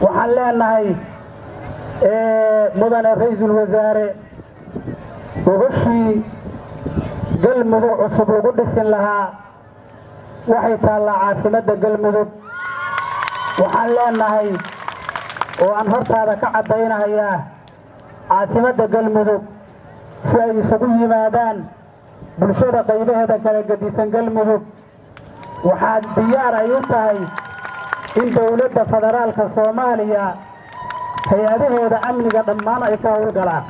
waxaan leenahay mudane ra'iisul wasaare gogashii galmudug cusub lagu dhisin lahaa waxay taallaa caasimadda galmudug waxaan leenahay oo aan hortaada ka caddaynayaa caasimadda galmudug si ay isugu yimaadaan bulshada qaybaheeda kala gedisan galmudug waxaad diyaar ay u tahay in dowladda federaalka soomaaliya hay-adaheeda amniga dhammaan ay ka howlgalaan